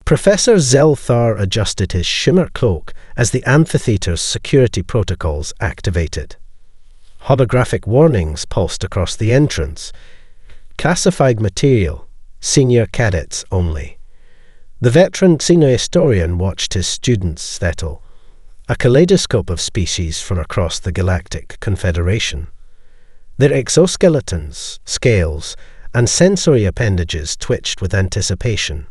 Professor Zelthar adjusted his shimmer cloak as the amphitheater's security protocols activated. Holographic warnings pulsed across the entrance. Classified material, senior cadets only. The veteran xenohistorian watched his students settle, a kaleidoscope of species from across the Galactic Confederation. Their exoskeletons, scales, and sensory appendages twitched with anticipation.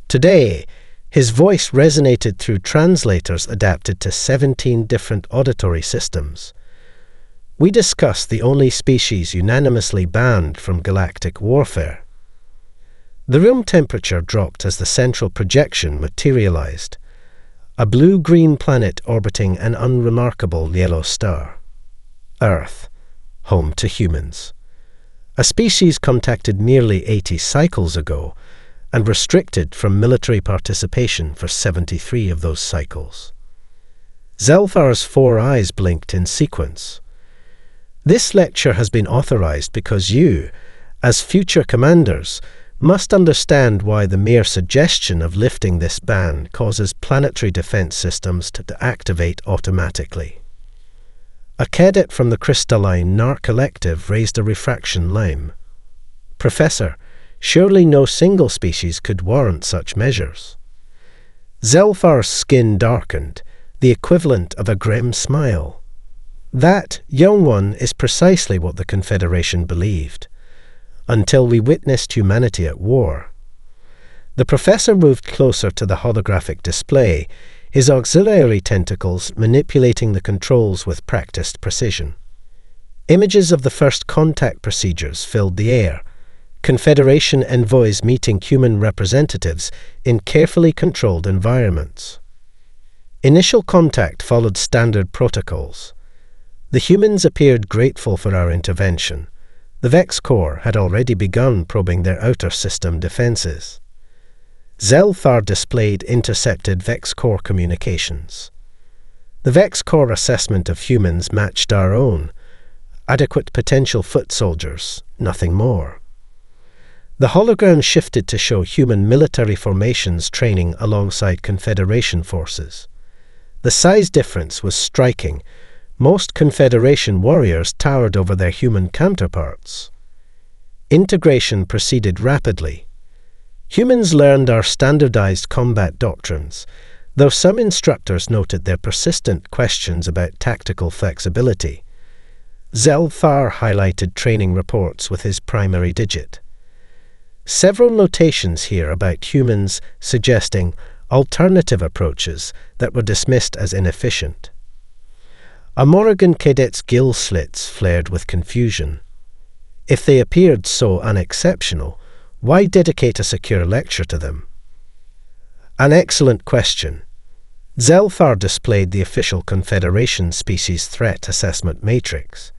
Today, his voice resonated through translators adapted to 17 different auditory systems. We discussed the only species unanimously banned from galactic warfare. The room temperature dropped as the central projection materialized, a blue-green planet orbiting an unremarkable yellow star. Earth, home to humans. A species contacted nearly 80 cycles ago and restricted from military participation for 73 of those cycles. Zelthar's 4 eyes blinked in sequence. This lecture has been authorized because you, as future commanders, must understand why the mere suggestion of lifting this ban causes planetary defense systems to activate automatically. A cadet from the crystalline NAR collective raised a refraction lime. Professor, surely no single species could warrant such measures. Zelthar's skin darkened, the equivalent of a grim smile. That, young one, is precisely what the Confederation believed, until we witnessed humanity at war. The professor moved closer to the holographic display, his auxiliary tentacles manipulating the controls with practiced precision. Images of the first contact procedures filled the air, Confederation envoys meeting human representatives in carefully controlled environments. Initial contact followed standard protocols. The humans appeared grateful for our intervention. The Vex Corps had already begun probing their outer system defenses. Zelthar displayed intercepted Vex Corps communications. The Vex Corps assessment of humans matched our own. Adequate potential foot soldiers, nothing more. The hologram shifted to show human military formations training alongside Confederation forces. The size difference was striking. Most Confederation warriors towered over their human counterparts. Integration proceeded rapidly. Humans learned our standardized combat doctrines, though some instructors noted their persistent questions about tactical flexibility. Zelthar highlighted training reports with his primary digit. Several notations here about humans suggesting alternative approaches that were dismissed as inefficient. A Morrigan cadet's gill slits flared with confusion. If they appeared so unexceptional, why dedicate a secure lecture to them? An excellent question. Zelthar displayed the official Confederation Species Threat Assessment Matrix.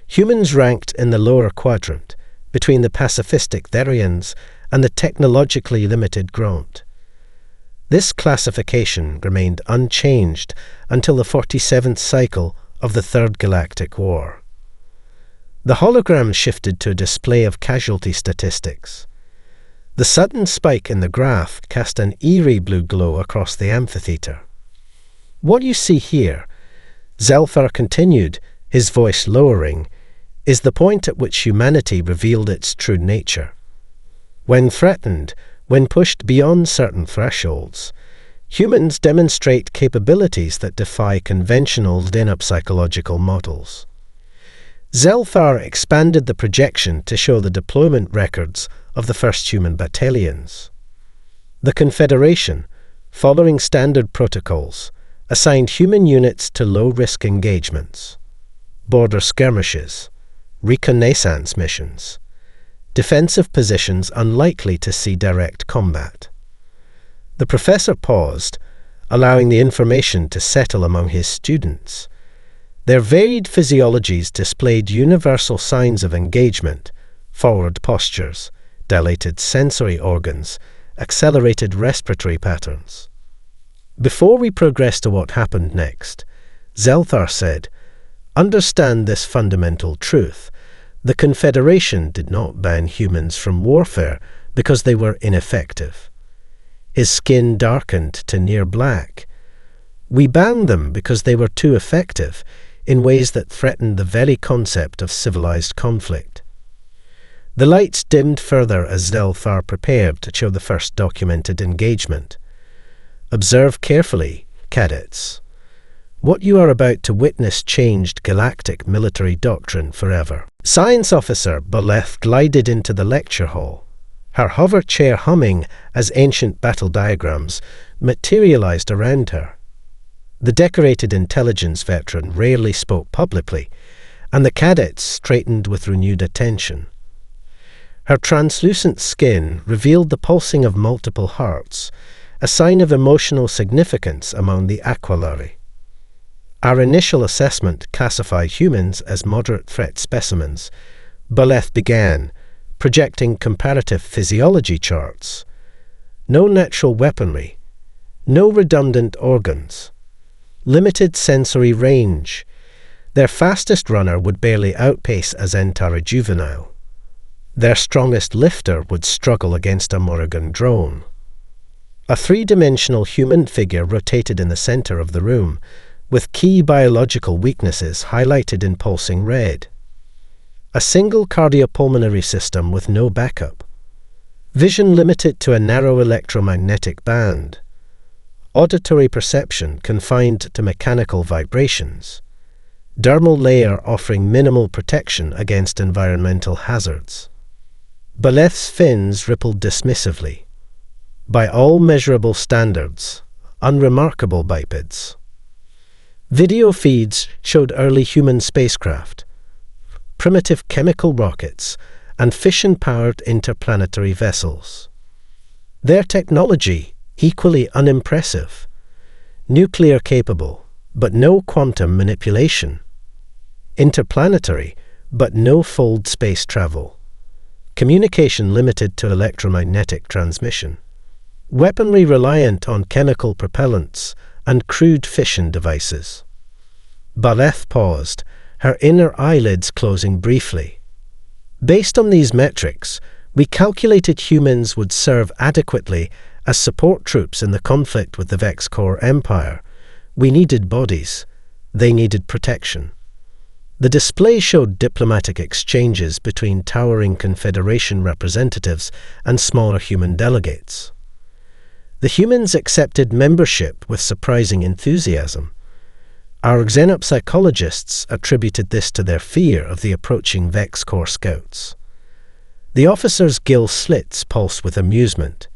Humans ranked in the lower quadrant, between the pacifistic Therians and the technologically limited Gront. This classification remained unchanged until the 47th cycle of the Third Galactic War. The hologram shifted to a display of casualty statistics. The sudden spike in the graph cast an eerie blue glow across the amphitheater. What you see here, Zelthar continued, his voice lowering, is the point at which humanity revealed its true nature. When threatened, when pushed beyond certain thresholds, humans demonstrate capabilities that defy conventional psychological models. Zelthar expanded the projection to show the deployment records of the first human battalions. The Confederation, following standard protocols, assigned human units to low-risk engagements, border skirmishes, reconnaissance missions, defensive positions unlikely to see direct combat. The professor paused, allowing the information to settle among his students. Their varied physiologies displayed universal signs of engagement, forward postures, dilated sensory organs, accelerated respiratory patterns. Before we progress to what happened next, Zelthar said, "Understand this fundamental truth. The Confederation did not ban humans from warfare because they were ineffective. His skin darkened to near black. We banned them because they were too effective in ways that threatened the very concept of civilized conflict. The lights dimmed further as Zelthar prepared to show the first documented engagement. Observe carefully, cadets. What you are about to witness changed galactic military doctrine forever. Science Officer Baleth glided into the lecture hall, her hover chair humming as ancient battle diagrams materialized around her. The decorated intelligence veteran rarely spoke publicly, and the cadets straightened with renewed attention. Her translucent skin revealed the pulsing of multiple hearts, a sign of emotional significance among the Aquilari. Our initial assessment classified humans as moderate threat specimens. Baleth began, projecting comparative physiology charts. No natural weaponry, no redundant organs, limited sensory range. Their fastest runner would barely outpace a Zentara juvenile. Their strongest lifter would struggle against a Morrigan drone. A three-dimensional human figure rotated in the center of the room, with key biological weaknesses highlighted in pulsing red. A single cardiopulmonary system with no backup. Vision limited to a narrow electromagnetic band. Auditory perception confined to mechanical vibrations. Dermal layer offering minimal protection against environmental hazards. Baleth's fins rippled dismissively. By all measurable standards, unremarkable bipeds. Video feeds showed early human spacecraft, primitive chemical rockets, and fission-powered interplanetary vessels. Their technology, equally unimpressive. Nuclear capable, but no quantum manipulation. Interplanetary, but no fold space travel. Communication limited to electromagnetic transmission. Weaponry reliant on chemical propellants and crude fission devices. Baleth paused, her inner eyelids closing briefly. Based on these metrics, we calculated humans would serve adequately as support troops in the conflict with the Vex-Core Empire. We needed bodies. They needed protection. The display showed diplomatic exchanges between towering Confederation representatives and smaller human delegates. The humans accepted membership with surprising enthusiasm. Our xenopsychologists attributed this to their fear of the approaching Vex-Core scouts. The officers' gill slits pulsed with amusement.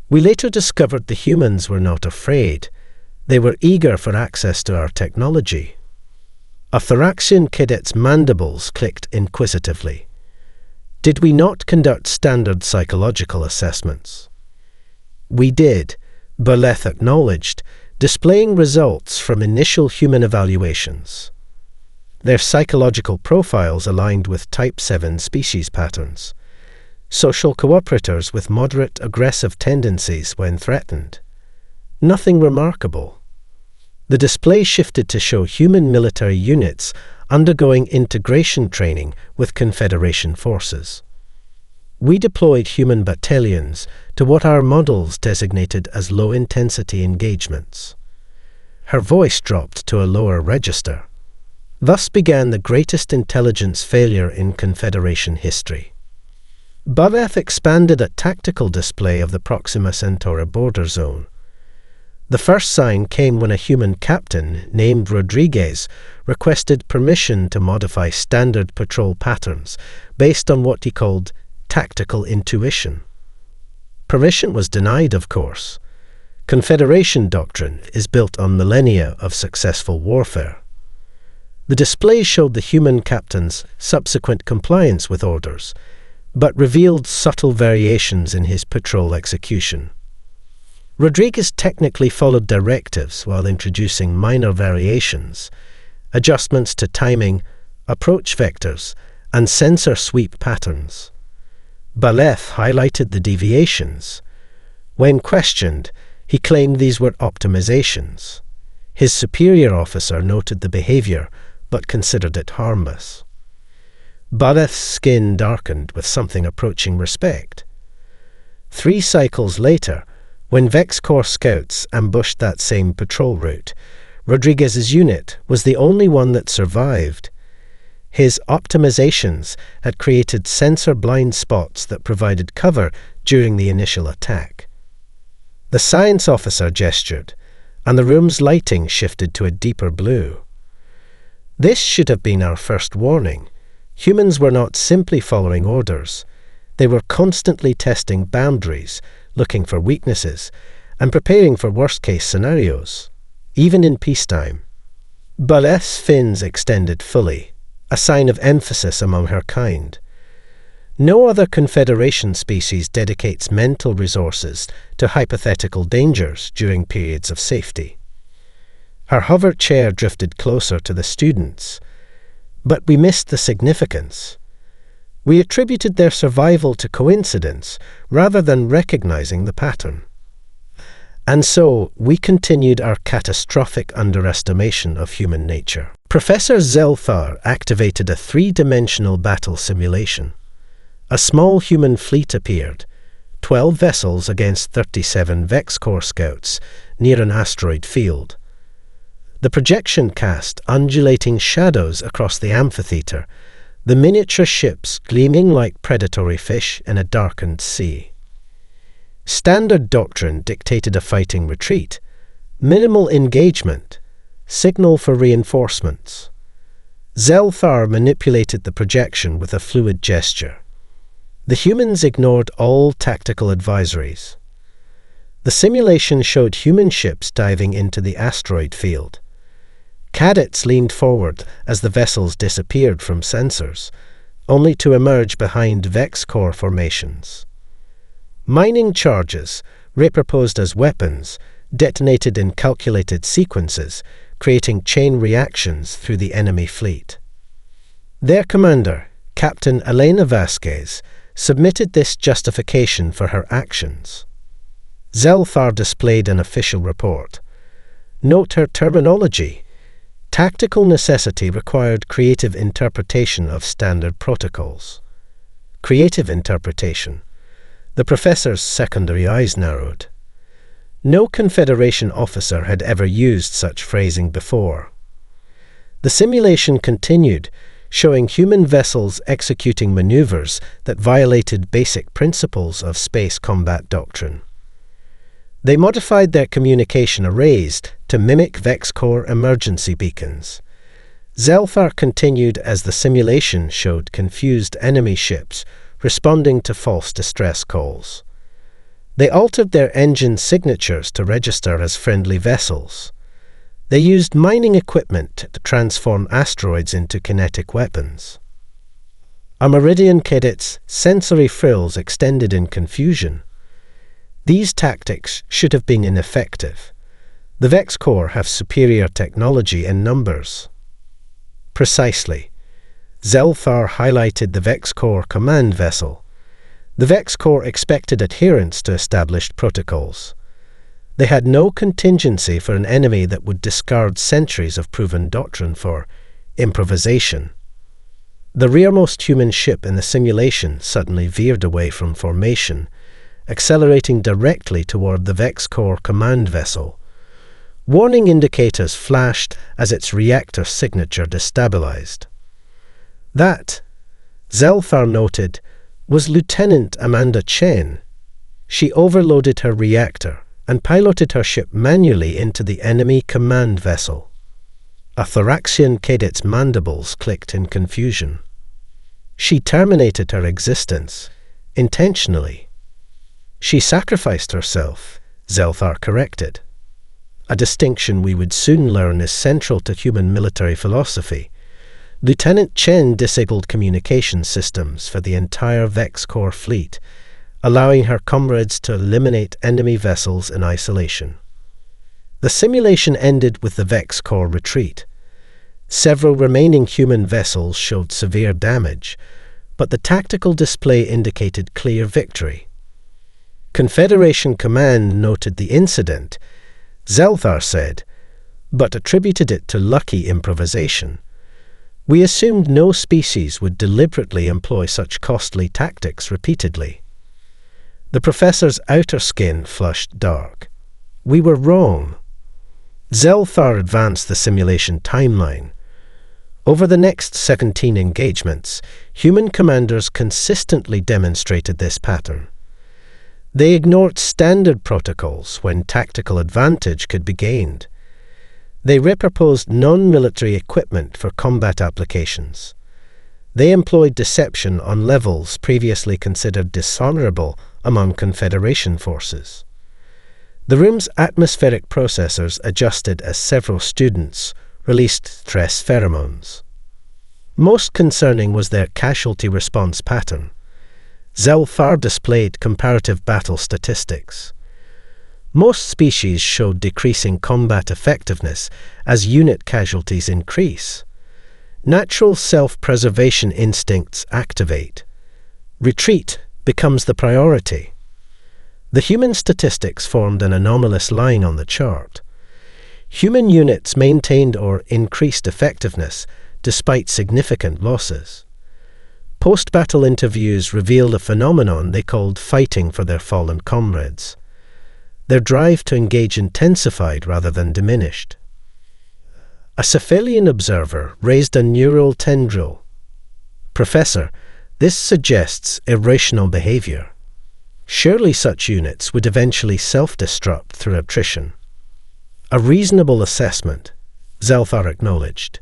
We later discovered the humans were not afraid. They were eager for access to our technology. A Thoraxian cadet's mandibles clicked inquisitively. Did we not conduct standard psychological assessments? We did, Baleth acknowledged, displaying results from initial human evaluations. Their psychological profiles aligned with Type 7 species patterns. Social cooperators with moderate aggressive tendencies when threatened. Nothing remarkable. The display shifted to show human military units undergoing integration training with Confederation forces. We deployed human battalions to what our models designated as low-intensity engagements. Her voice dropped to a lower register. Thus began the greatest intelligence failure in Confederation history. Baleth expanded a tactical display of the Proxima Centauri border zone. The first sign came when a human captain named Rodriguez requested permission to modify standard patrol patterns based on what he called tactical intuition. Permission was denied, of course. Confederation doctrine is built on millennia of successful warfare. The display showed the human captain's subsequent compliance with orders, but revealed subtle variations in his patrol execution. Rodriguez technically followed directives while introducing minor variations, adjustments to timing, approach vectors, and sensor sweep patterns. Baleth highlighted the deviations. When questioned, he claimed these were optimizations. His superior officer noted the behavior, but considered it harmless. Baleth's skin darkened with something approaching respect. 3 cycles later, When Vex Corps scouts ambushed that same patrol route, Rodriguez's unit was the only one that survived. His optimizations had created sensor blind spots that provided cover during the initial attack. The science officer gestured, and the room's lighting shifted to a deeper blue. This should have been our first warning. Humans were not simply following orders. They were constantly testing boundaries, looking for weaknesses, and preparing for worst-case scenarios, even in peacetime. Baleth's fins extended fully, a sign of emphasis among her kind. No other Confederation species dedicates mental resources to hypothetical dangers during periods of safety. Her hover chair drifted closer to the students, but we missed the significance. We attributed their survival to coincidence rather than recognizing the pattern. And so we continued our catastrophic underestimation of human nature. Professor Zelthar activated a three-dimensional battle simulation. A small human fleet appeared, 12 vessels against 37 Vex Corps scouts near an asteroid field. The projection cast undulating shadows across the amphitheater, the miniature ships gleaming like predatory fish in a darkened sea. Standard doctrine dictated a fighting retreat, minimal engagement, signal for reinforcements. Zelthar manipulated the projection with a fluid gesture. The humans ignored all tactical advisories. The simulation showed human ships diving into the asteroid field. Cadets leaned forward as the vessels disappeared from sensors, only to emerge behind Vex Corps formations. Mining charges, reproposed as weapons, detonated in calculated sequences, creating chain reactions through the enemy fleet. Their commander, Captain Elena Vasquez, submitted this justification for her actions. Zelthar displayed an official report. Note her terminology. Tactical necessity required creative interpretation of standard protocols. Creative interpretation. The professor's secondary eyes narrowed. No Confederation officer had ever used such phrasing before. The simulation continued, showing human vessels executing maneuvers that violated basic principles of space combat doctrine. They modified their communication arrays to mimic Vex Corps emergency beacons. Zelthar continued as the simulation showed confused enemy ships responding to false distress calls. They altered their engine signatures to register as friendly vessels. They used mining equipment to transform asteroids into kinetic weapons. Amerindian cadets' sensory frills extended in confusion. These tactics should have been ineffective. The Vex Corps have superior technology in numbers. Precisely. Zelthar highlighted the Vex Corps command vessel. The Vex Corps expected adherence to established protocols. They had no contingency for an enemy that would discard centuries of proven doctrine for improvisation. The rearmost human ship in the simulation suddenly veered away from formation, accelerating directly toward the Vex Corps command vessel. Warning indicators flashed as its reactor signature destabilized. That, Zelthar noted, was Lieutenant Amanda Chen. She overloaded her reactor and piloted her ship manually into the enemy command vessel. A Thoraxian cadet's mandibles clicked in confusion. She terminated her existence, intentionally. She sacrificed herself, Zelthar corrected. A distinction we would soon learn is central to human military philosophy. Lieutenant Chen disabled communication systems for the entire Vex Corps fleet, allowing her comrades to eliminate enemy vessels in isolation. The simulation ended with the Vex Corps retreat. Several remaining human vessels showed severe damage, but the tactical display indicated clear victory. Confederation Command noted the incident, Zelthar said, but attributed it to lucky improvisation. We assumed no species would deliberately employ such costly tactics repeatedly. The professor's outer skin flushed dark. We were wrong. Zelthar advanced the simulation timeline. Over the next 17 engagements, human commanders consistently demonstrated this pattern. They ignored standard protocols when tactical advantage could be gained. They repurposed non-military equipment for combat applications. They employed deception on levels previously considered dishonorable among Confederation forces. The room's atmospheric processors adjusted as several students released stress pheromones. Most concerning was their casualty response pattern. Zelthar displayed comparative battle statistics. Most species showed decreasing combat effectiveness as unit casualties increase. Natural self-preservation instincts activate. Retreat becomes the priority. The human statistics formed an anomalous line on the chart. Human units maintained or increased effectiveness despite significant losses. Post-battle interviews revealed a phenomenon they called fighting for their fallen comrades. Their drive to engage intensified rather than diminished. A civilian observer raised a neural tendril. Professor, this suggests irrational behavior. Surely such units would eventually self-destruct through attrition. A reasonable assessment, Zelthar acknowledged.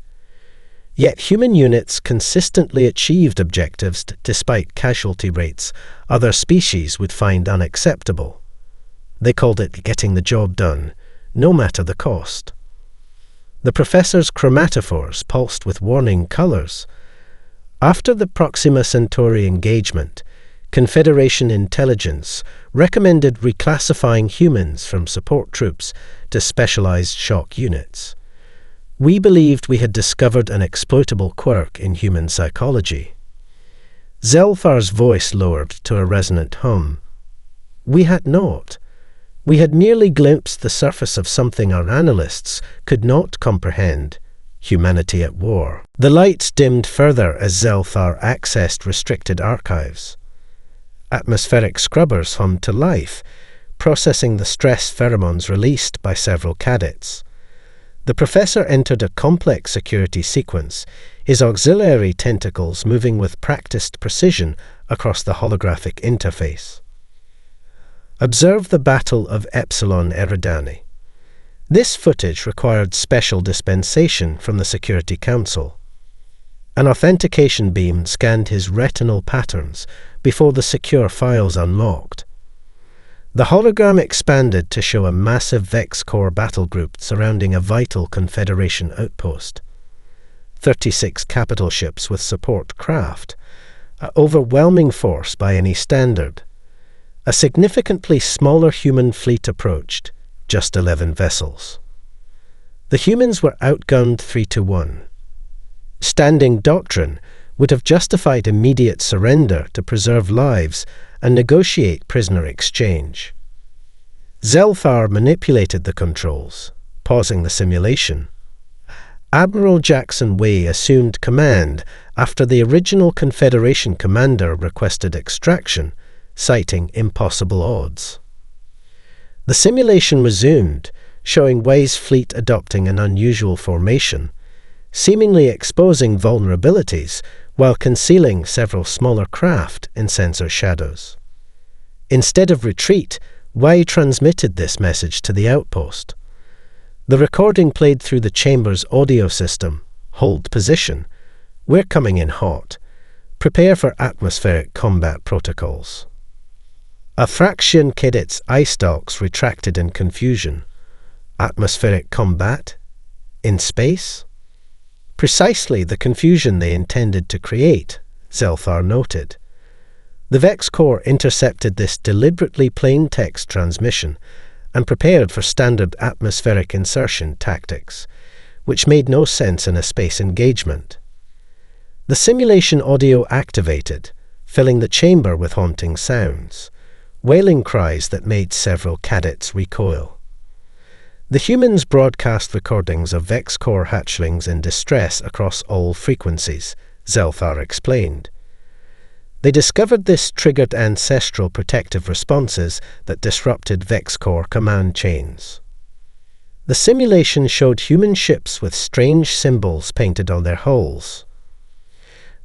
Yet human units consistently achieved objectives despite casualty rates other species would find unacceptable. They called it getting the job done, no matter the cost. The professor's chromatophores pulsed with warning colors. After the Proxima Centauri engagement, Confederation intelligence recommended reclassifying humans from support troops to specialized shock units. We believed we had discovered an exploitable quirk in human psychology. Zelthar's voice lowered to a resonant hum. We had not. We had merely glimpsed the surface of something our analysts could not comprehend: humanity at war. The lights dimmed further as Zelthar accessed restricted archives. Atmospheric scrubbers hummed to life, processing the stress pheromones released by several cadets. The professor entered a complex security sequence, his auxiliary tentacles moving with practiced precision across the holographic interface. Observe the Battle of Epsilon Eridani. This footage required special dispensation from the Security Council. An authentication beam scanned his retinal patterns before the secure files unlocked. The hologram expanded to show a massive Vex-core battle group surrounding a vital Confederation outpost. 36 capital ships with support craft, an overwhelming force by any standard. A significantly smaller human fleet approached, just 11 vessels. The humans were outgunned 3-1. Standing doctrine would have justified immediate surrender to preserve lives and negotiate prisoner exchange. Zelthar manipulated the controls, pausing the simulation. Admiral Jackson Way assumed command after the original Confederation commander requested extraction, citing impossible odds. The simulation resumed, showing Way's fleet adopting an unusual formation, seemingly exposing vulnerabilities while concealing several smaller craft in sensor shadows. Instead of retreat, Way transmitted this message to the outpost. The recording played through the chamber's audio system. Hold position. We're coming in hot. Prepare for atmospheric combat protocols. A fraction cadet's eye stalks retracted in confusion. Atmospheric combat? In space? Precisely the confusion they intended to create, Zelthar noted. The Vex Corps intercepted this deliberately plain text transmission and prepared for standard atmospheric insertion tactics, which made no sense in a space engagement. The simulation audio activated, filling the chamber with haunting sounds, wailing cries that made several cadets recoil. The humans broadcast recordings of Vex Corps hatchlings in distress across all frequencies, Zelthar explained. They discovered this triggered ancestral protective responses that disrupted VexCore command chains. The simulation showed human ships with strange symbols painted on their hulls.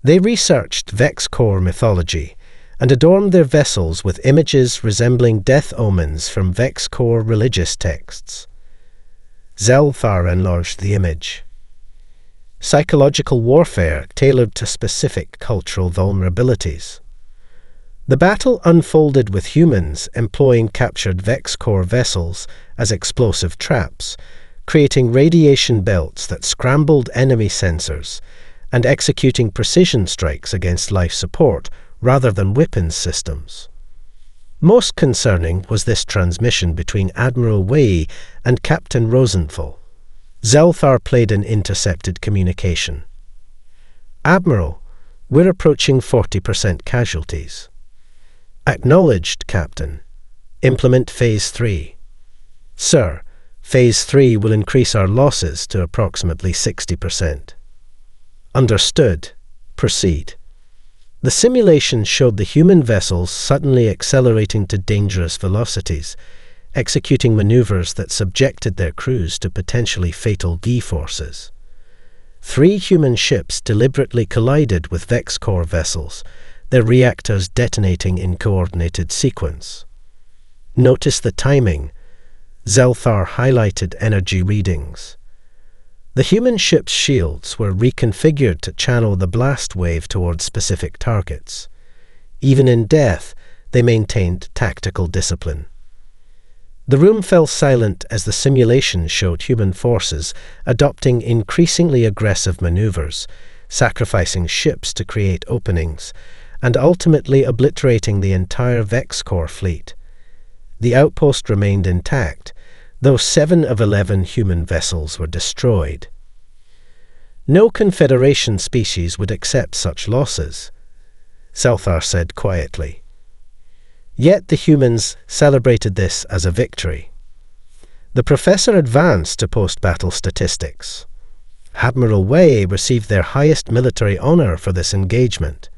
They researched VexCore mythology and adorned their vessels with images resembling death omens from VexCore religious texts. Zelthar enlarged the image. Psychological warfare tailored to specific cultural vulnerabilities. The battle unfolded with humans employing captured VexCore vessels as explosive traps, creating radiation belts that scrambled enemy sensors and executing precision strikes against life support rather than weapons systems. Most concerning was this transmission between Admiral Wei and Captain Rosenthal. Zelthar played an intercepted communication. Admiral, we're approaching 40% casualties. Acknowledged, Captain. Implement Phase 3. Sir, Phase 3 will increase our losses to approximately 60%. Understood. Proceed. The simulation showed the human vessels suddenly accelerating to dangerous velocities, executing maneuvers that subjected their crews to potentially fatal G-forces. 3 human ships deliberately collided with VexCore vessels, their reactors detonating in coordinated sequence. Notice the timing. Zelthar highlighted energy readings. The human ship's shields were reconfigured to channel the blast wave towards specific targets. Even in death, they maintained tactical discipline. The room fell silent as the simulation showed human forces adopting increasingly aggressive maneuvers, sacrificing ships to create openings, and ultimately obliterating the entire VexCore fleet. The outpost remained intact, though 7 of 11 human vessels were destroyed. No Confederation species would accept such losses, Zelthar said quietly. Yet the humans celebrated this as a victory. The professor advanced to post-battle statistics. Admiral Wei received their highest military honor for this engagement.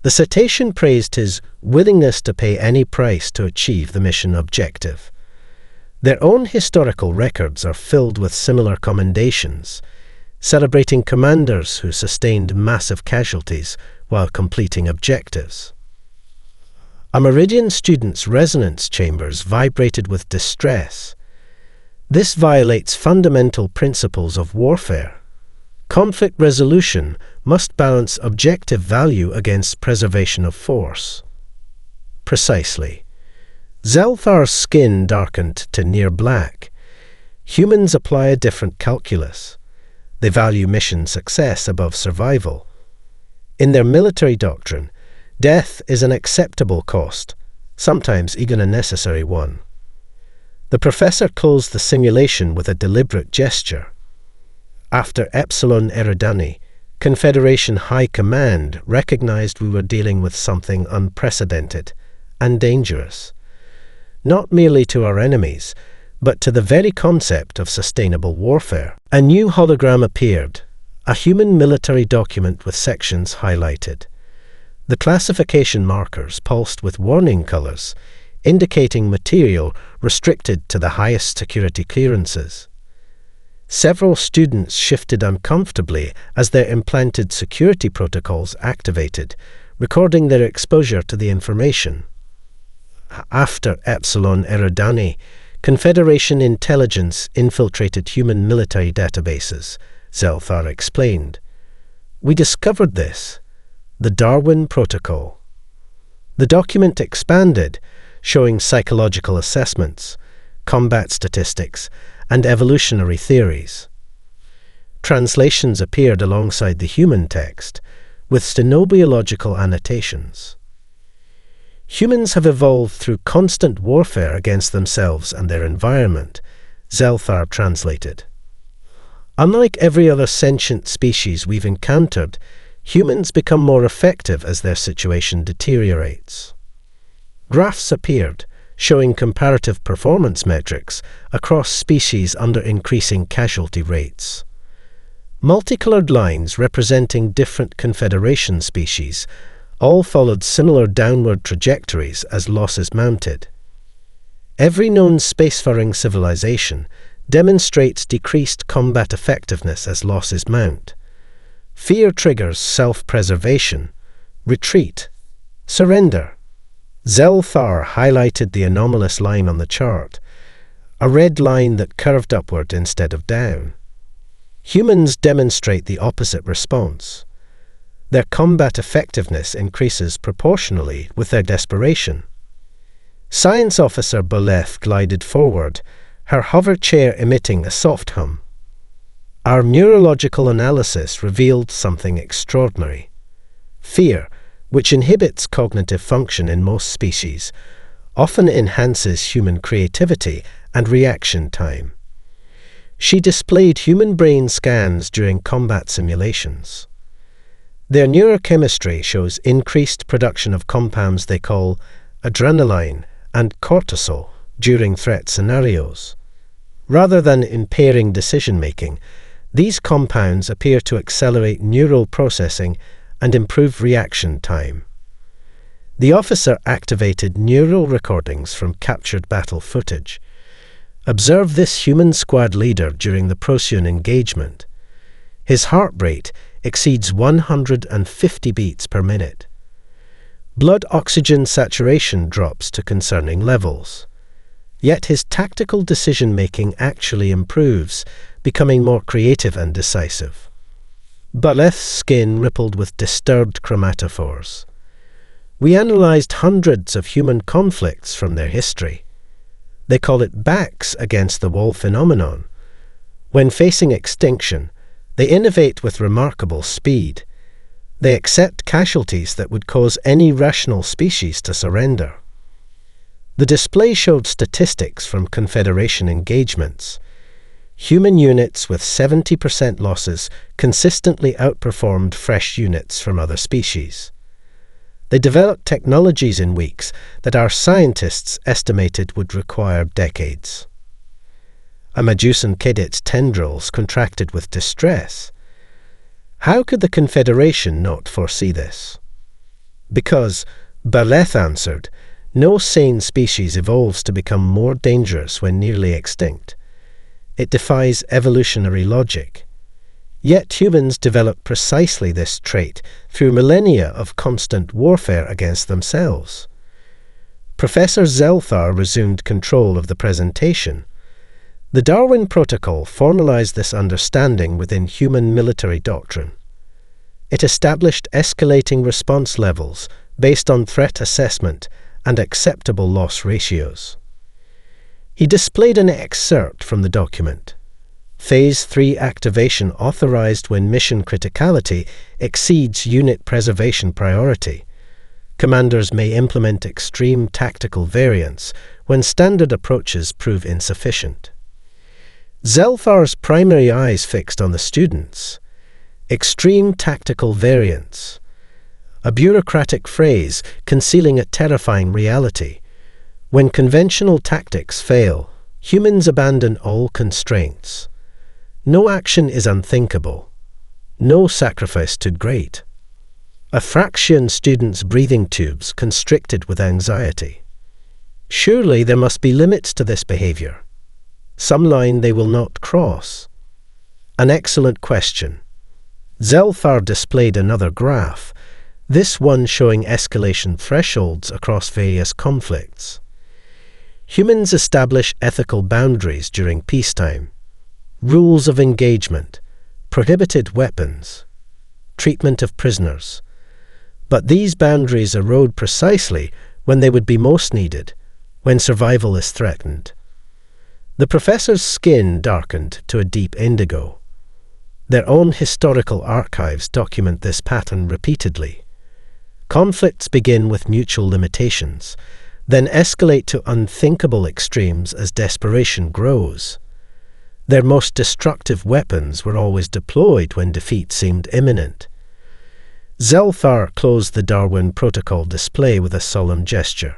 The citation praised his willingness to pay any price to achieve the mission objective. Their own historical records are filled with similar commendations, celebrating commanders who sustained massive casualties while completing objectives. A Meridian student's resonance chambers vibrated with distress. This violates fundamental principles of warfare. Conflict resolution must balance objective value against preservation of force. Precisely. Zelthar's skin darkened to near black. Humans apply a different calculus. They value mission success above survival. In their military doctrine, death is an acceptable cost, sometimes even a necessary one. The professor closed the simulation with a deliberate gesture. After Epsilon Eridani, Confederation High Command recognized we were dealing with something unprecedented and dangerous, not merely to our enemies, but to the very concept of sustainable warfare. A new hologram appeared, a human military document with sections highlighted. The classification markers pulsed with warning colors, indicating material restricted to the highest security clearances. Several students shifted uncomfortably as their implanted security protocols activated, recording their exposure to the information. After Epsilon Eridani, Confederation intelligence infiltrated human military databases, Zelthar explained. We discovered this. The Darwin Protocol. The document expanded, showing psychological assessments, combat statistics, and evolutionary theories. Translations appeared alongside the human text, with stenobiological annotations. Humans have evolved through constant warfare against themselves and their environment, Zelthar translated. Unlike every other sentient species we've encountered, humans become more effective as their situation deteriorates. Graphs appeared, showing comparative performance metrics across species under increasing casualty rates. Multicolored lines representing different Confederation species all followed similar downward trajectories as losses mounted. Every known spacefaring civilization demonstrates decreased combat effectiveness as losses mount. Fear triggers self-preservation, retreat, surrender. Zelthar highlighted the anomalous line on the chart, a red line that curved upward instead of down. Humans demonstrate the opposite response. Their combat effectiveness increases proportionally with their desperation. Science Officer Boleth glided forward, her hover chair emitting a soft hum. Our neurological analysis revealed something extraordinary. Fear, which inhibits cognitive function in most species, often enhances human creativity and reaction time. She displayed human brain scans during combat simulations. Their neurochemistry shows increased production of compounds they call adrenaline and cortisol during threat scenarios. Rather than impairing decision-making, these compounds appear to accelerate neural processing and improve reaction time. The officer activated neural recordings from captured battle footage. Observe this human squad leader during the Procyon engagement. His heart rate exceeds 150 beats per minute. Blood oxygen saturation drops to concerning levels. Yet his tactical decision-making actually improves, becoming more creative and decisive. Boleth's skin rippled with disturbed chromatophores. We analysed hundreds of human conflicts from their history. They call it backs against the wall phenomenon. When facing extinction, they innovate with remarkable speed. They accept casualties that would cause any rational species to surrender. The display showed statistics from Confederation engagements. Human units with 70% losses consistently outperformed fresh units from other species. They developed technologies in weeks that our scientists estimated would require decades. A Medusan Kidit's tendrils contracted with distress. How could the Confederation not foresee this? Because, Boleth answered, no sane species evolves to become more dangerous when nearly extinct. It defies evolutionary logic. Yet humans develop precisely this trait through millennia of constant warfare against themselves. Professor Zelthar resumed control of the presentation. The Darwin Protocol formalized this understanding within human military doctrine. It established escalating response levels based on threat assessment and acceptable loss ratios. He displayed an excerpt from the document. Phase 3 activation authorized when mission criticality exceeds unit preservation priority. Commanders may implement extreme tactical variants when standard approaches prove insufficient. Zelthar's primary eyes fixed on the students. Extreme tactical variants. A bureaucratic phrase concealing a terrifying reality. When conventional tactics fail, humans abandon all constraints. No action is unthinkable. No sacrifice too great. A fraction students' breathing tubes constricted with anxiety. Surely there must be limits to this behavior. Some line they will not cross. An excellent question. Zelthar displayed another graph, this one showing escalation thresholds across various conflicts. Humans establish ethical boundaries during peacetime. Rules of engagement, prohibited weapons, treatment of prisoners. But these boundaries erode precisely when they would be most needed, when survival is threatened. The professor's skin darkened to a deep indigo. Their own historical archives document this pattern repeatedly. Conflicts begin with mutual limitations, then escalate to unthinkable extremes as desperation grows. Their most destructive weapons were always deployed when defeat seemed imminent. Zelthar closed the Darwin Protocol display with a solemn gesture.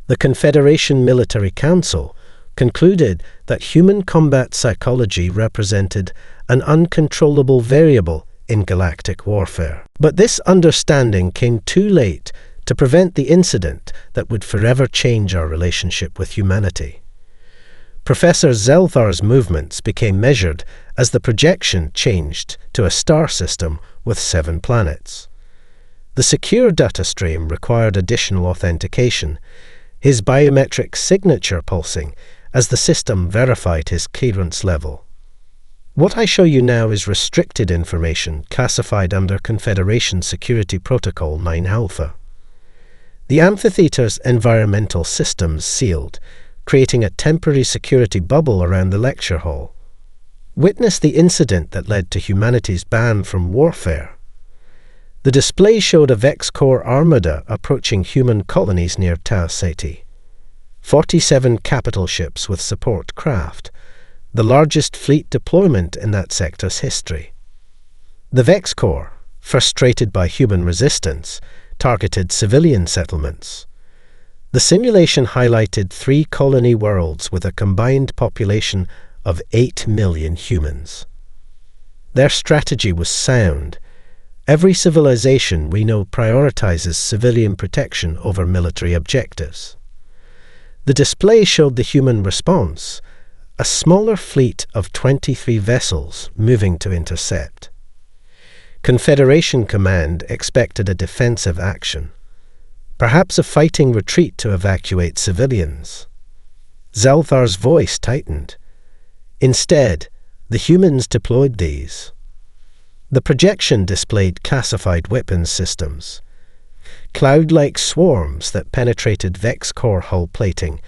The Confederation Military Council concluded that human combat psychology represented an uncontrollable variable in galactic warfare. But this understanding came too late to prevent the incident that would forever change our relationship with humanity. Professor Zelthar's movements became measured as the projection changed to a star system with 7 planets. The secure data stream required additional authentication, his biometric signature pulsing as the system verified his clearance level. What I show you now is restricted information classified under Confederation Security Protocol 9 Alpha. The amphitheater's environmental systems sealed, creating a temporary security bubble around the lecture hall. Witness the incident that led to humanity's ban from warfare. The display showed a Vex-Core armada approaching human colonies near Tau Ceti. 47 capital ships with support craft, the largest fleet deployment in that sector's history. The Vex-Core, frustrated by human resistance, targeted civilian settlements. The simulation highlighted 3 colony worlds with a combined population of 8 million humans. Their strategy was sound. Every civilization we know prioritizes civilian protection over military objectives. The display showed the human response, a smaller fleet of 23 vessels moving to intercept. Confederation Command expected a defensive action, perhaps a fighting retreat to evacuate civilians. Zelthar's voice tightened. Instead, the humans deployed these. The projection displayed classified weapons systems, cloud-like swarms that penetrated Vex-Core hull plating,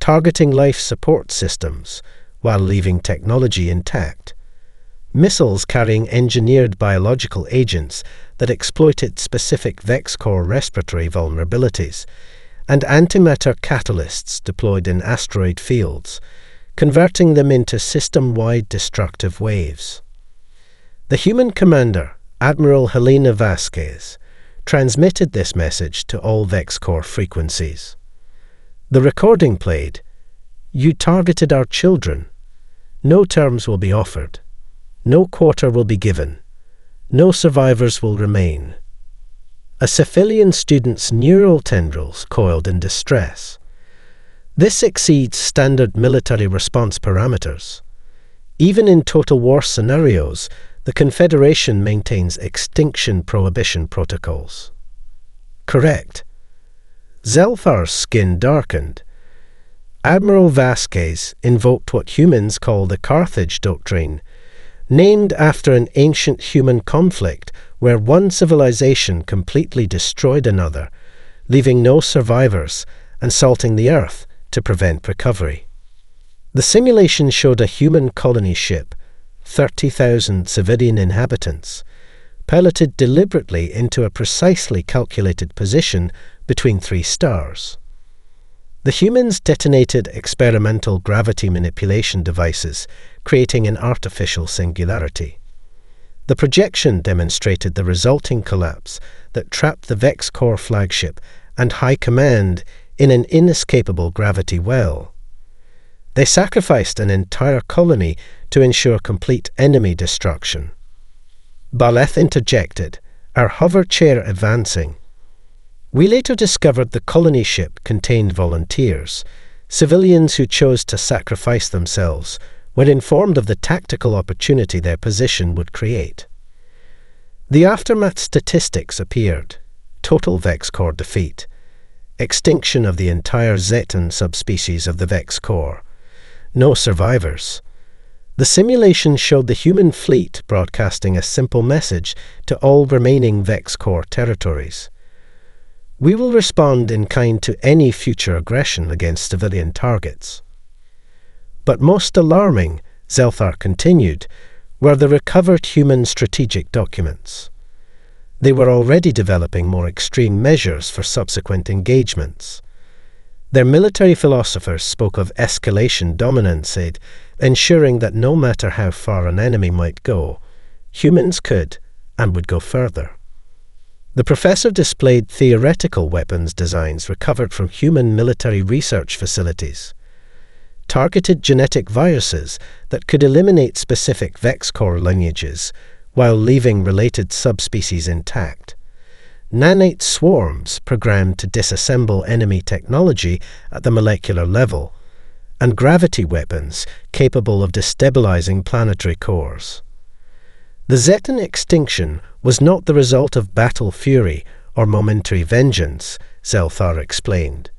targeting life support systems while leaving technology intact. Missiles carrying engineered biological agents that exploited specific Vex-Core respiratory vulnerabilities, and antimatter catalysts deployed in asteroid fields, converting them into system-wide destructive waves. The human commander, Admiral Helena Vasquez, transmitted this message to all Vex-Core frequencies. The recording played, "You targeted our children. No terms will be offered. No quarter will be given. No survivors will remain." A civilian student's neural tendrils coiled in distress. This exceeds standard military response parameters. Even in total war scenarios, the Confederation maintains extinction prohibition protocols. Correct. Zelthar's skin darkened. Admiral Vasquez invoked what humans call the Carthage Doctrine, named after an ancient human conflict where one civilization completely destroyed another, leaving no survivors and salting the Earth to prevent recovery. The simulation showed a human colony ship, 30,000 civilian inhabitants, piloted deliberately into a precisely calculated position between 3 stars. The humans detonated experimental gravity manipulation devices, creating an artificial singularity. The projection demonstrated the resulting collapse that trapped the Vex-Core flagship and High Command in an inescapable gravity well. They sacrificed an entire colony to ensure complete enemy destruction. Baleth interjected, our hover chair advancing. We later discovered the colony ship contained volunteers, civilians who chose to sacrifice themselves when informed of the tactical opportunity their position would create. The aftermath statistics appeared: total Vex-Core defeat, extinction of the entire Zetan subspecies of the Vex-Core, no survivors. The simulation showed the human fleet broadcasting a simple message to all remaining Vex-Core territories. We will respond in kind to any future aggression against civilian targets. But most alarming, Zelthar continued, were the recovered human strategic documents. They were already developing more extreme measures for subsequent engagements. Their military philosophers spoke of escalation dominance, ensuring that no matter how far an enemy might go, humans could and would go further. The professor displayed theoretical weapons designs recovered from human military research facilities, targeted genetic viruses that could eliminate specific Vex-Core lineages while leaving related subspecies intact. Nanite swarms programmed to disassemble enemy technology at the molecular level, and gravity weapons capable of destabilizing planetary cores. The Zetan extinction was not the result of battle fury or momentary vengeance, Zelthar explained.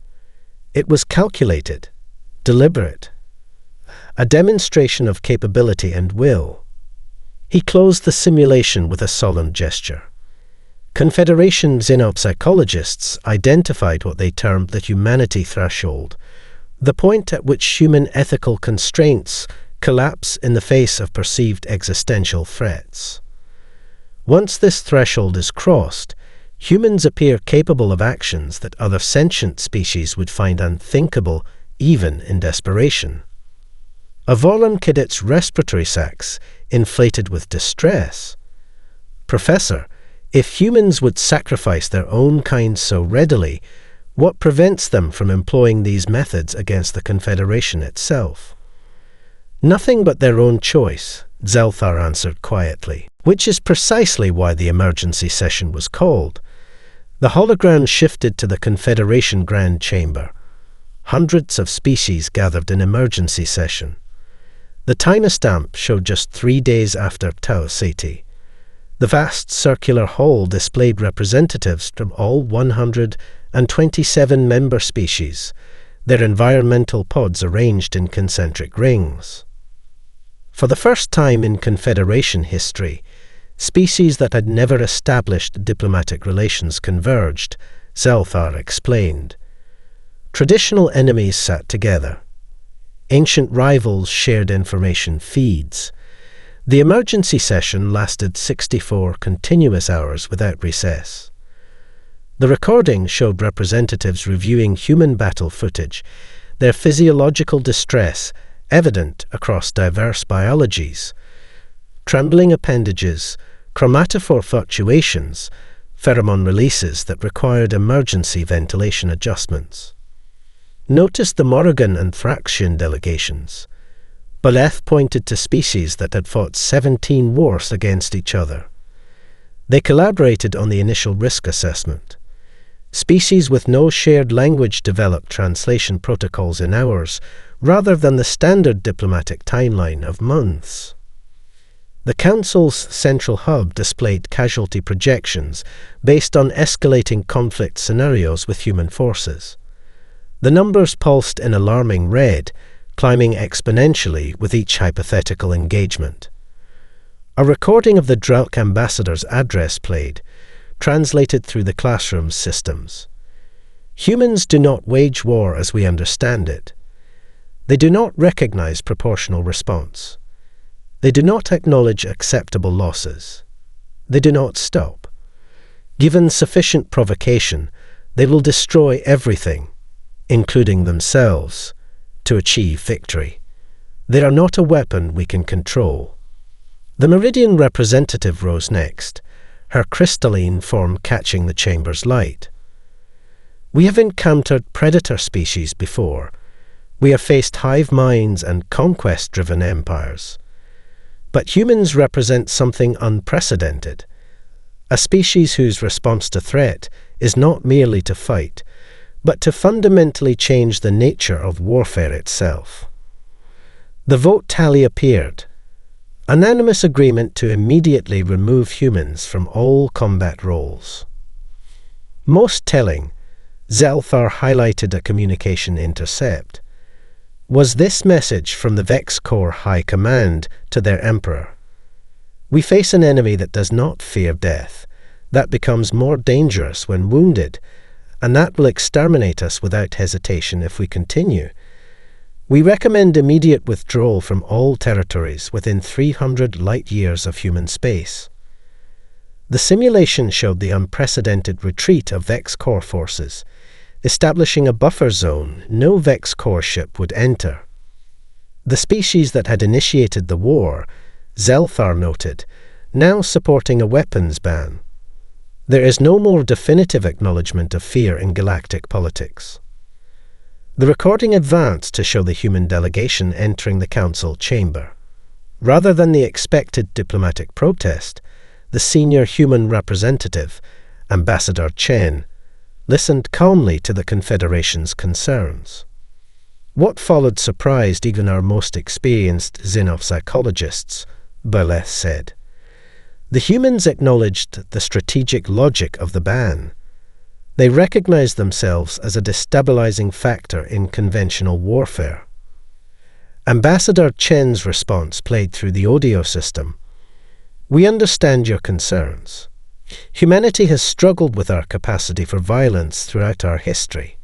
It was calculated, deliberate, a demonstration of capability and will. He closed the simulation with a solemn gesture. Confederation xenopsychologists identified what they termed the humanity threshold, the point at which human ethical constraints collapse in the face of perceived existential threats. Once this threshold is crossed, humans appear capable of actions that other sentient species would find unthinkable, even in desperation. A Vorlon cadet's respiratory sacs inflated with distress. "Professor, if humans would sacrifice their own kind so readily, what prevents them from employing these methods against the Confederation itself?" "Nothing but their own choice," Zelthar answered quietly, which is precisely why the emergency session was called. The hologram shifted to the Confederation Grand Chamber. Hundreds of species gathered in emergency session. The timestamp showed just 3 days after Tau Ceti. The vast circular hall displayed representatives from all 127 member species, their environmental pods arranged in concentric rings. For the first time in Confederation history, species that had never established diplomatic relations converged, Zelthar explained. Traditional enemies sat together. Ancient rivals shared information feeds. The emergency session lasted 64 continuous hours without recess. The recording showed representatives reviewing human battle footage, their physiological distress evident across diverse biologies. Trembling appendages, chromatophore fluctuations, pheromone releases that required emergency ventilation adjustments. Notice the Morrigan and Thraxian delegations. Baleth pointed to species that had fought 17 wars against each other. They collaborated on the initial risk assessment. Species with no shared language developed translation protocols in hours, rather than the standard diplomatic timeline of months. The Council's central hub displayed casualty projections based on escalating conflict scenarios with human forces. The numbers pulsed in alarming red, climbing exponentially with each hypothetical engagement. A recording of the Drelk ambassador's address played, translated through the classroom systems. Humans do not wage war as we understand it. They do not recognize proportional response. They do not acknowledge acceptable losses. They do not stop. Given sufficient provocation, they will destroy everything, including themselves, to achieve victory. They are not a weapon we can control. The Meridian representative rose next, her crystalline form catching the chamber's light. "We have encountered predator species before. We have faced hive minds and conquest-driven empires. But humans represent something unprecedented, a species whose response to threat is not merely to fight, but to fundamentally change the nature of warfare itself." The vote tally appeared. Unanimous agreement to immediately remove humans from all combat roles. Most telling, Zelthar highlighted a communication intercept. Was this message from the Vex Corps High Command to their Emperor? "We face an enemy that does not fear death, that becomes more dangerous when wounded, and that will exterminate us without hesitation if we continue. We recommend immediate withdrawal from all territories within 300 light-years of human space." The simulation showed the unprecedented retreat of Vex Corps forces, establishing a buffer zone no Vex Corps ship would enter. The species that had initiated the war, Zelthar noted, now supporting a weapons ban. There is no more definitive acknowledgement of fear in galactic politics. The recording advanced to show the human delegation entering the council chamber. Rather than the expected diplomatic protest, the senior human representative, Ambassador Chen, listened calmly to the Confederation's concerns. What followed surprised even our most experienced xenopsychologists, Berleth said. The humans acknowledged the strategic logic of the ban. They recognized themselves as a destabilizing factor in conventional warfare. Ambassador Chen's response played through the audio system. We understand your concerns. Humanity has struggled with our capacity for violence throughout our history.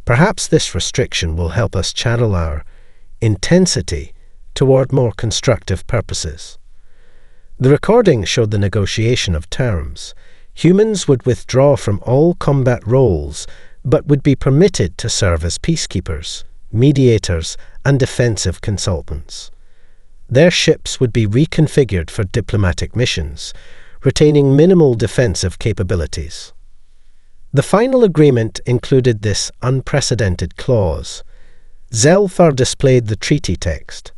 Perhaps this restriction will help us channel our intensity toward more constructive purposes. The recording showed the negotiation of terms. Humans would withdraw from all combat roles, but would be permitted to serve as peacekeepers, mediators, and defensive consultants. Their ships would be reconfigured for diplomatic missions, retaining minimal defensive capabilities. The final agreement included this unprecedented clause. Zelthar displayed the treaty text.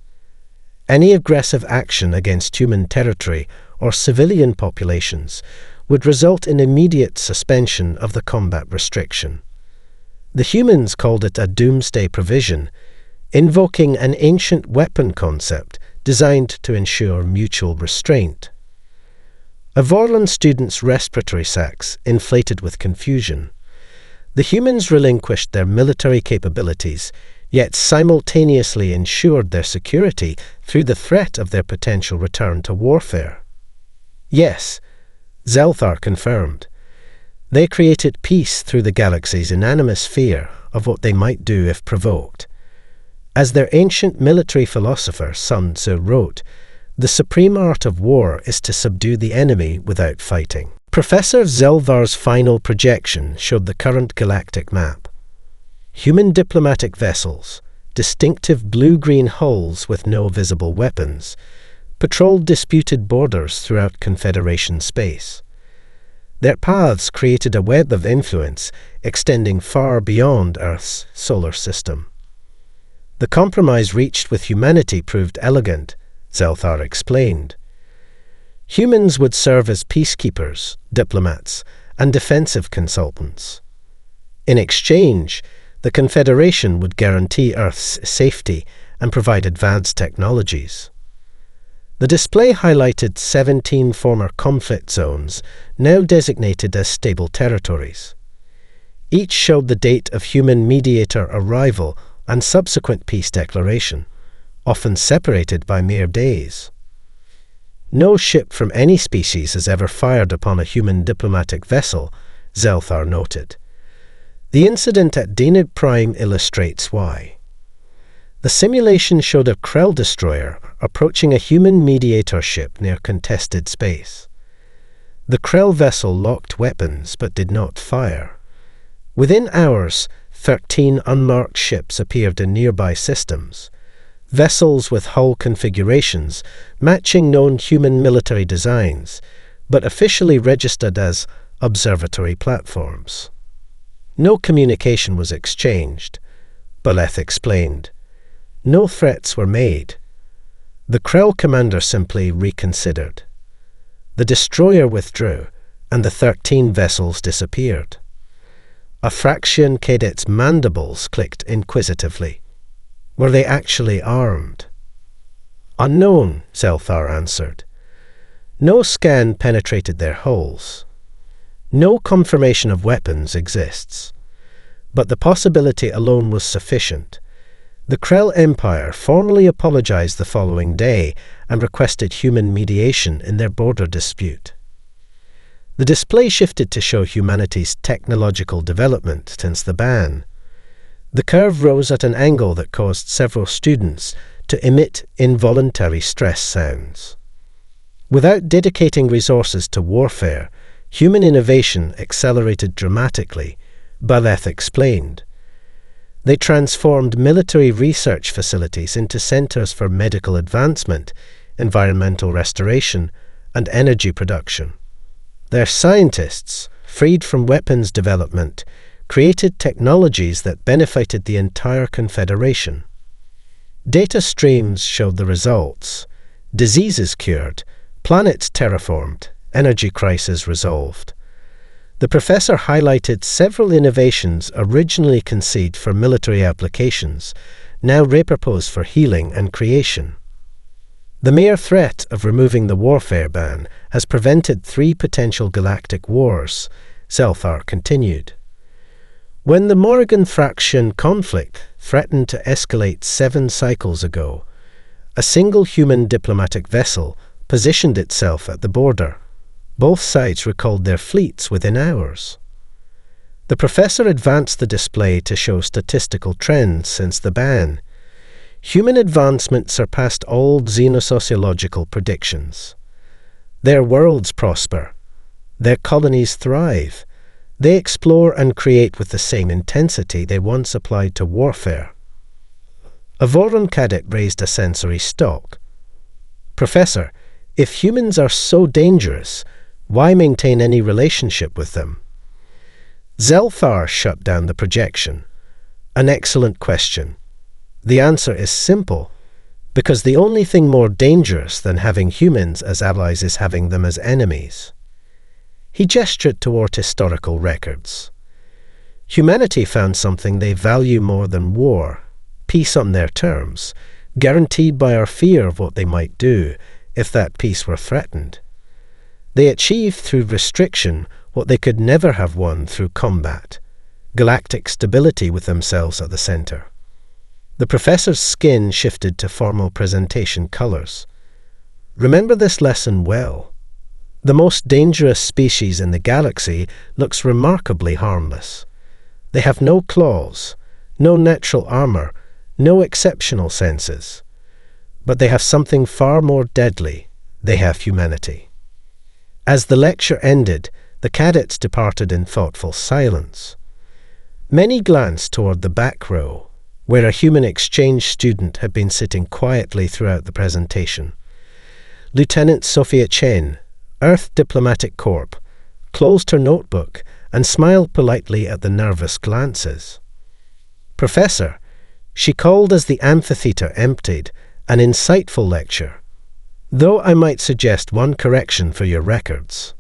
Any aggressive action against human territory or civilian populations would result in immediate suspension of the combat restriction. The humans called it a doomsday provision, invoking an ancient weapon concept designed to ensure mutual restraint. A Vorlon student's respiratory sacs inflated with confusion. The humans relinquished their military capabilities, yet simultaneously ensured their security through the threat of their potential return to warfare. Yes, Zelthar confirmed. They created peace through the galaxy's unanimous fear of what they might do if provoked. As their ancient military philosopher Sun Tzu wrote, the supreme art of war is to subdue the enemy without fighting. Professor Zelthar's final projection showed the current galactic map. Human diplomatic vessels, distinctive blue-green hulls with no visible weapons, patrolled disputed borders throughout Confederation space. Their paths created a web of influence extending far beyond Earth's solar system. The compromise reached with humanity proved elegant, Zelthar explained. Humans would serve as peacekeepers, diplomats, and defensive consultants. In exchange, the Confederation would guarantee Earth's safety and provide advanced technologies. The display highlighted 17 former conflict zones, now designated as stable territories. Each showed the date of human mediator arrival and subsequent peace declaration, often separated by mere days. No ship from any species has ever fired upon a human diplomatic vessel, Zelthar noted. The incident at Deneb Prime illustrates why. The simulation showed a Krell destroyer approaching a human mediator ship near contested space. The Krell vessel locked weapons but did not fire. Within hours, 13 unmarked ships appeared in nearby systems, vessels with hull configurations matching known human military designs, but officially registered as observatory platforms. No communication was exchanged, Berleth explained. No threats were made. The Krell commander simply reconsidered. The destroyer withdrew, and the 13 vessels disappeared. A Fraxian cadet's mandibles clicked inquisitively. Were they actually armed? Unknown, Zelthar answered. No scan penetrated their hulls. No confirmation of weapons exists. But the possibility alone was sufficient. The Krell Empire formally apologized the following day and requested human mediation in their border dispute. The display shifted to show humanity's technological development since the ban. The curve rose at an angle that caused several students to emit involuntary stress sounds. Without dedicating resources to warfare, human innovation accelerated dramatically, Berleth explained. They transformed military research facilities into centers for medical advancement, environmental restoration, and energy production. Their scientists, freed from weapons development, created technologies that benefited the entire Confederation. Data streams showed the results. Diseases cured, Planets terraformed, energy crisis resolved. The professor highlighted several innovations originally conceived for military applications, now repurposed for healing and creation. The mere threat of removing the warfare ban has prevented 3 potential galactic wars, Zelthar continued. When the Morrigan Fraction conflict threatened to escalate 7 cycles ago, a single human diplomatic vessel positioned itself at the border. Both sides recalled their fleets within hours. The professor advanced the display to show statistical trends since the ban. Human advancement surpassed all xenosociological predictions. Their worlds prosper. Their colonies thrive. They explore and create with the same intensity they once applied to warfare. A Voron cadet raised a sensory stalk. Professor, if humans are so dangerous, why maintain any relationship with them? Zelthar shut down the projection. An excellent question. The answer is simple, because the only thing more dangerous than having humans as allies is having them as enemies. He gestured toward historical records. Humanity found something they value more than war, peace on their terms, guaranteed by our fear of what they might do if that peace were threatened. They achieved through restriction what they could never have won through combat, galactic stability with themselves at the center. The professor's skin shifted to formal presentation colors. Remember this lesson well. The most dangerous species in the galaxy looks remarkably harmless. They have no claws, no natural armor, no exceptional senses. But they have something far more deadly. They have humanity. As the lecture ended, the cadets departed in thoughtful silence. Many glanced toward the back row, where a human exchange student had been sitting quietly throughout the presentation. Lieutenant Sophia Chen, Earth Diplomatic Corps, closed her notebook and smiled politely at the nervous glances. Professor, she called as the amphitheater emptied, an insightful lecture, though I might suggest one correction for your records.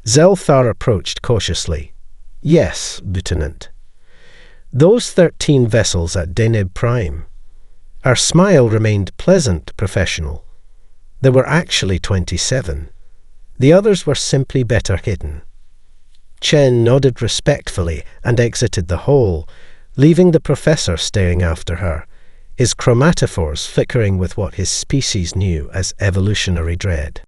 Zelthar approached cautiously. Yes, Lieutenant. Those 13 vessels at Deneb Prime. Our smile remained pleasant, professional. There were actually 27. The others were simply better hidden. Chen nodded respectfully and exited the hall, leaving the professor staring after her, his chromatophores flickering with what his species knew as evolutionary dread.